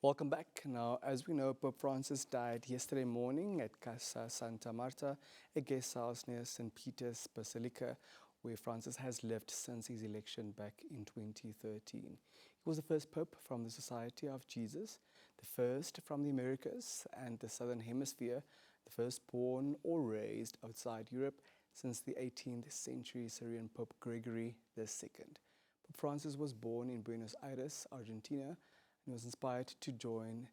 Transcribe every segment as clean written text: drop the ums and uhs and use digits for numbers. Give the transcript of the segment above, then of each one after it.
Welcome back. Now, as we know, Pope Francis died yesterday morning at Casa Santa Marta, a guest house near St. Peter's Basilica, where Francis has lived since his election back in 2013. He was the first Pope from the Society of Jesus, the first from the Americas and the Southern Hemisphere, the first born or raised outside Europe since the 18th century Syrian Pope Gregory II. Pope Francis was born in Buenos Aires, Argentina, and was inspired to join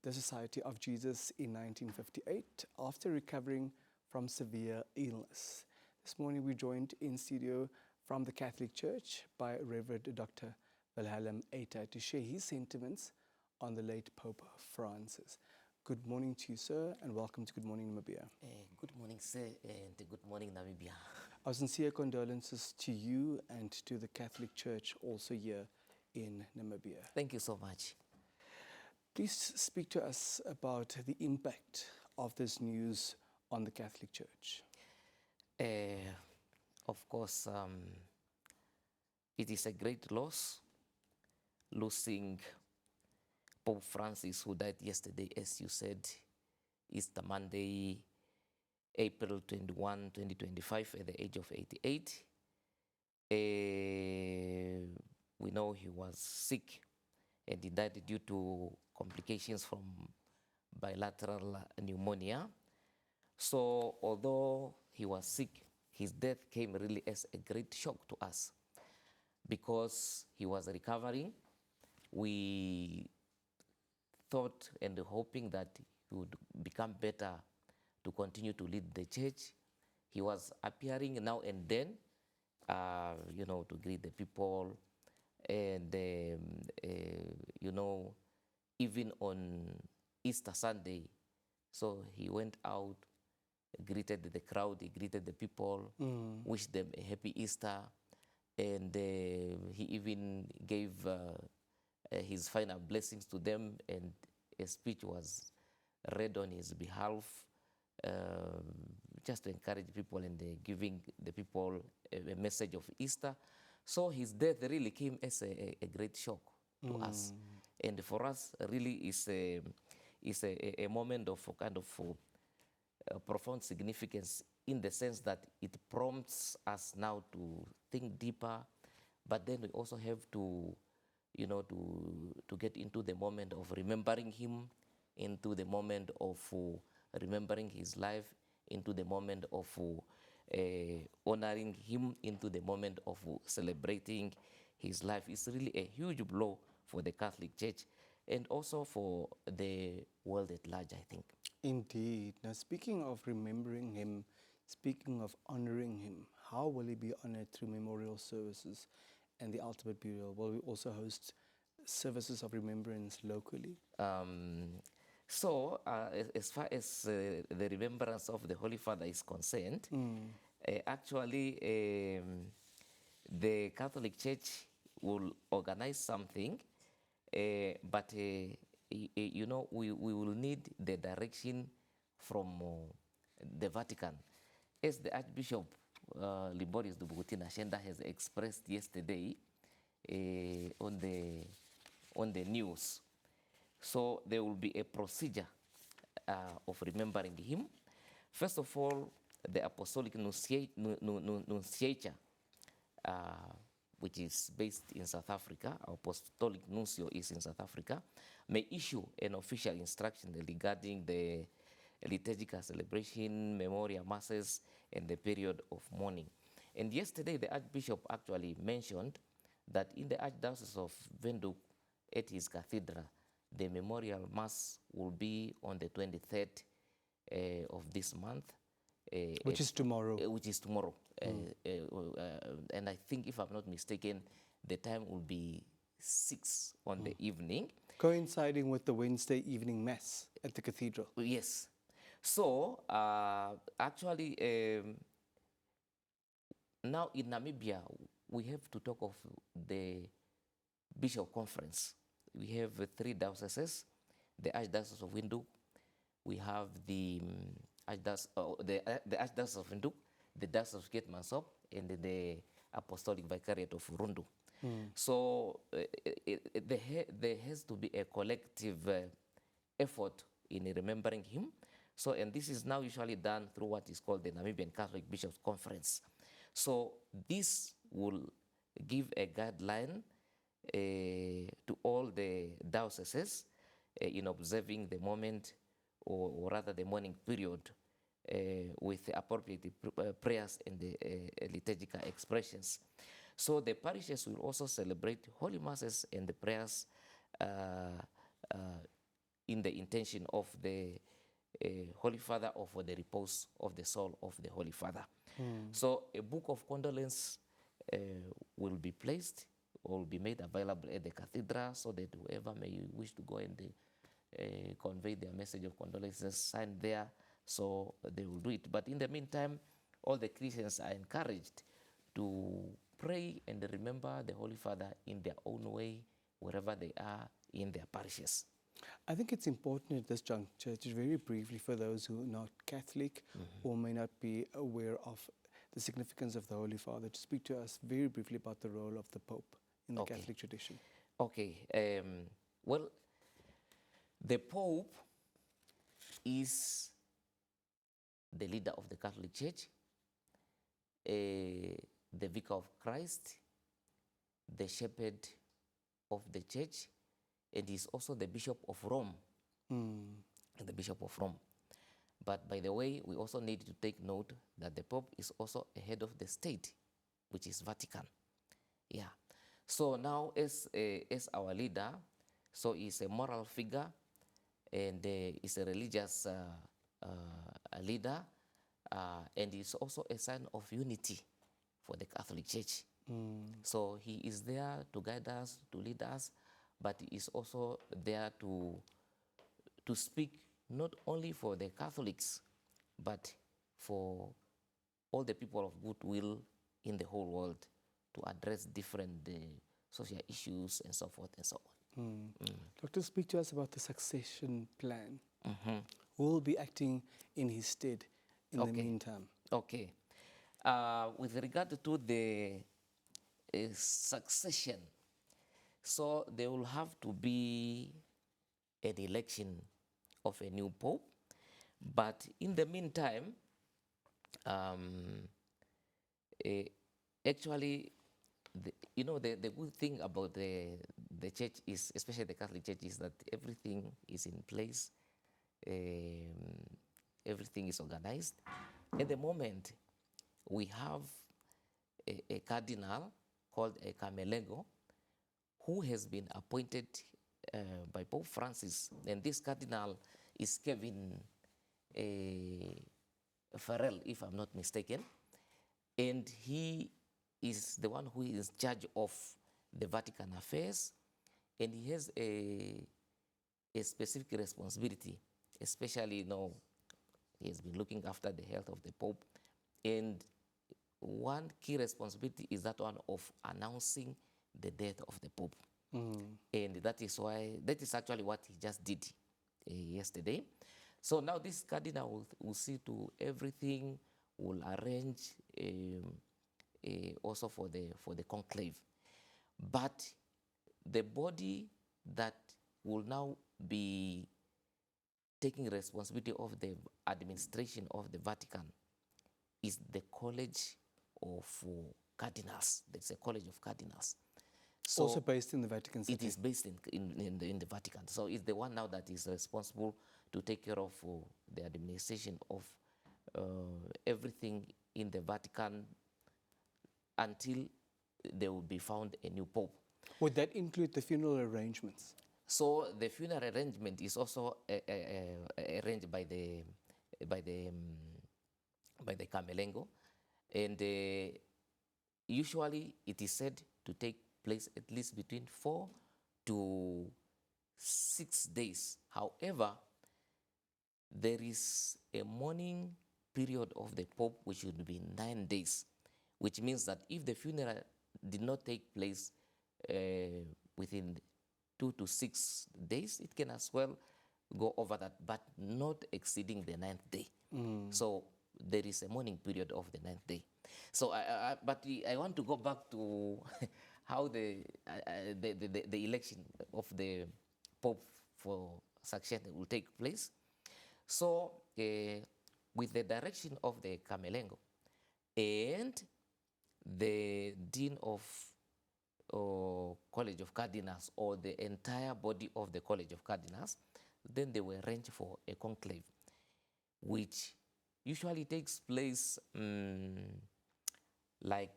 the Society of Jesus in 1958 after recovering from severe illness. This morning we joined in studio from the Catholic Church by Reverend Dr. Wilhelm Eita to share his sentiments on the late Pope Francis. Good morning to you, sir, and welcome to Good Morning Namibia. Good morning, sir, and good morning, Namibia. Our sincere condolences to you and to the Catholic Church also here in Namibia. Thank you so much. Please speak to us about the impact of this news on the Catholic Church. Of course, it is a great loss, losing Pope Francis, who died yesterday, as you said, Easter Monday, April 21, 2025, at the age of 88. We know he was sick and he died due to complications from bilateral pneumonia. So although he was sick, his death came really as a great shock to us because he was recovering. We thought and hoping that he would become better to continue to lead the church. He was appearing now and then, to greet the people. And, even on Easter Sunday, so he went out, greeted the crowd, he greeted the people, wished them a happy Easter, and he even gave his final blessings to them, and a speech was read on his behalf, just to encourage people and giving the people a message of Easter. So his death really came as a great shock to us. And for us, really is a moment of kind of profound significance in the sense that it prompts us now to think deeper, but then we also have to, to get into the moment of remembering him, into the moment of remembering his life, into the moment of honoring him, into the moment of celebrating his life. It's really a huge blow for the Catholic Church and also for the world at large, I think. Indeed. Now, speaking of remembering him, speaking of honoring him, how will he be honored through memorial services and the ultimate burial? Will we also host services of remembrance locally? As far as the remembrance of the Holy Father is concerned, actually, the Catholic Church will organize something, but we will need the direction from the Vatican. As the Archbishop Liboris Dubugutina Shenda has expressed yesterday on the news. So there will be a procedure of remembering him. First of all, the Apostolic Nunciature, which is based in South Africa, our Apostolic Nuncio is in South Africa, may issue an official instruction regarding the liturgical celebration, memorial masses, and the period of mourning. And yesterday, the Archbishop actually mentioned that in the Archdiocese of Windhoek, at his cathedral, the memorial mass will be on the 23rd of this month. Which is tomorrow. Which is tomorrow. And I think, if I'm not mistaken, the time will be 6 on the evening. Coinciding with the Wednesday evening mass at the cathedral. Yes. So, actually, now in Namibia, we have to talk of the Bishop Conference. We have 3 dioceses, the Archdiocese of Windhoek, we have the Archdiocese of Windhoek, the Diocese of Keetmansop, and the Apostolic Vicariate of Rundu. So there has to be a collective effort in remembering him. So, and this is now usually done through what is called the Namibian Catholic Bishops' Conference. So this will give a guideline to all the dioceses in observing the moment, or rather the morning period, with the appropriate prayers and the liturgical expressions. So the parishes will also celebrate holy masses and the prayers in the intention of the Holy Father, or for the repose of the soul of the Holy Father. So a book of condolence will be placed, or will be made available at the cathedral, so that whoever may wish to go and convey their message of condolences, sign there, so they will do it. But in the meantime, all the Christians are encouraged to pray and remember the Holy Father in their own way, wherever they are in their parishes. I think it's important at this juncture, just very briefly, for those who are not Catholic or may not be aware of the significance of the Holy Father, to speak to us very briefly about the role of the Pope in the Catholic tradition. Okay. Well, the Pope is the leader of the Catholic Church, the Vicar of Christ, the Shepherd of the Church, and is also the Bishop of Rome. The Bishop of Rome. But by the way, we also need to take note that the Pope is also a head of the state, which is Vatican. Yeah. So now, as our leader, so he's a moral figure, and is a religious leader, and is also a sign of unity for the Catholic Church. So he is there to guide us, to lead us, but he is also there to speak not only for the Catholics, but for all the people of goodwill in the whole world, to address different social issues and so forth and so on. Doctor, speak to us about the succession plan. Who will be acting in his stead in the meantime? Okay. With regard to the succession, so there will have to be an election of a new pope, but in the meantime, actually, the good thing about the church is, especially the Catholic Church, is that everything is in place, everything is organized. At the moment, we have a cardinal called a Camerlengo, who has been appointed by Pope Francis, and this cardinal is Kevin Farrell, if I'm not mistaken, and he is the one who is in charge of the Vatican affairs, and he has a specific responsibility, especially he has been looking after the health of the Pope, and one key responsibility is that one of announcing the death of the Pope. And that is actually what he just did yesterday. So now this cardinal will see to everything, will arrange also for the conclave. But the body that will now be taking responsibility of the administration of the Vatican is the College of Cardinals. There's a College of Cardinals. So also based in the Vatican City. It is based in the Vatican. So it's the one now that is responsible to take care of the administration of everything in the Vatican until there will be found a new pope. Would that include the funeral arrangements? So the funeral arrangement is also arranged by the Camerlengo, and usually it is said to take place at least between 4 to 6 days. However, there is a mourning period of the Pope which would be 9 days, which means that if the funeral did not take place within 2 to 6 days, it can as well go over that, but not exceeding the 9th day. So there is a mourning period of the 9th day. So, but I want to go back to how the election of the Pope for succession will take place. So, with the direction of the Camelengo and the Dean of College of Cardinals, or the entire body of the College of Cardinals, then they were arranged for a conclave, which usually takes place like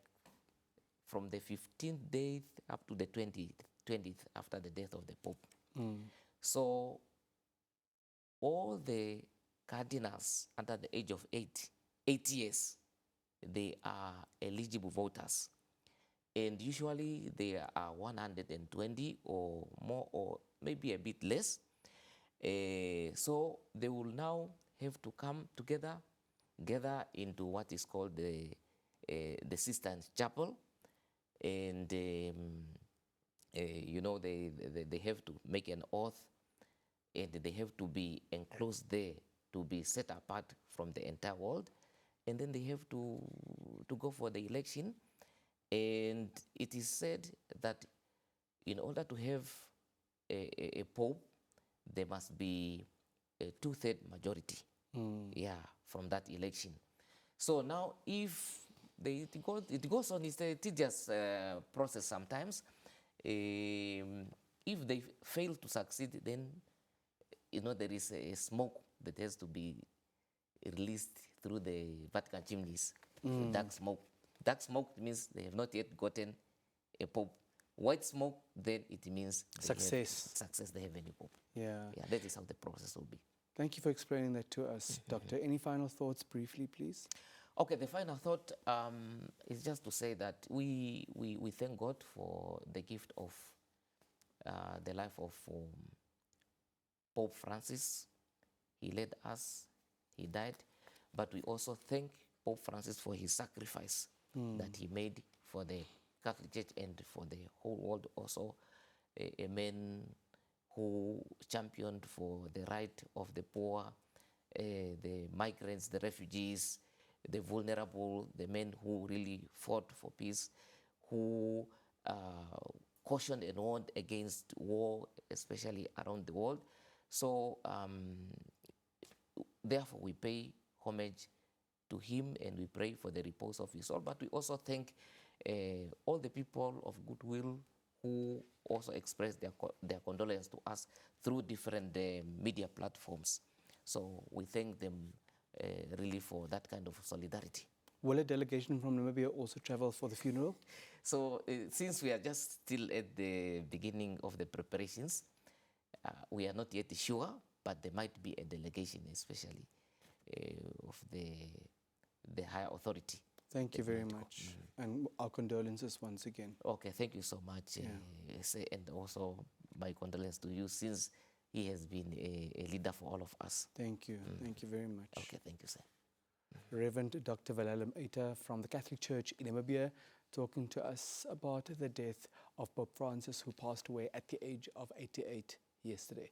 from the 15th day up to the 20th after the death of the Pope. So all the cardinals under the age of 8 years, they are eligible voters. And usually there are 120 or more, or maybe a bit less. So they will now have to come together, gather into what is called the Sisters' Chapel, and you know, they have to make an oath, and they have to be enclosed there to be set apart from the entire world, and then they have to go for the election. And it is said that in order to have a pope, there must be a 2/3 majority, from that election. So now, if it goes on, it's a tedious process sometimes. If they fail to succeed, then there is a smoke that has to be released through the Vatican chimneys. Dark smoke. Dark smoke means they have not yet gotten a pope. White smoke, then it means success. They have a new pope. Yeah. That is how the process will be. Thank you for explaining that to us, Doctor. Any final thoughts briefly, please? Okay, the final thought is just to say that we thank God for the gift of the life of Pope Francis. He led us, he died, but we also thank Pope Francis for his sacrifice that he made for the Catholic Church and for the whole world. Also, a man who championed for the right of the poor, the migrants, the refugees, the vulnerable, the men who really fought for peace, who cautioned and warned against war, especially around the world. So, therefore, we pay homage to him and we pray for the repose of his soul. But we also thank all the people of goodwill who also expressed their condolence to us through different media platforms. So we thank them really for that kind of solidarity. Will a delegation from Namibia also travel for the funeral? So since we are just still at the beginning of the preparations, we are not yet sure, but there might be a delegation, especially of the higher authority. Thank you very much. And our condolences once again. Okay, thank you so much. And also my condolences to you, since he has been a leader for all of us. Thank you. Thank you very much. Okay, thank you, sir. Reverend Dr. Veranus from the Catholic Church in Namibia, talking to us about the death of Pope Francis, who passed away at the age of 88 yesterday.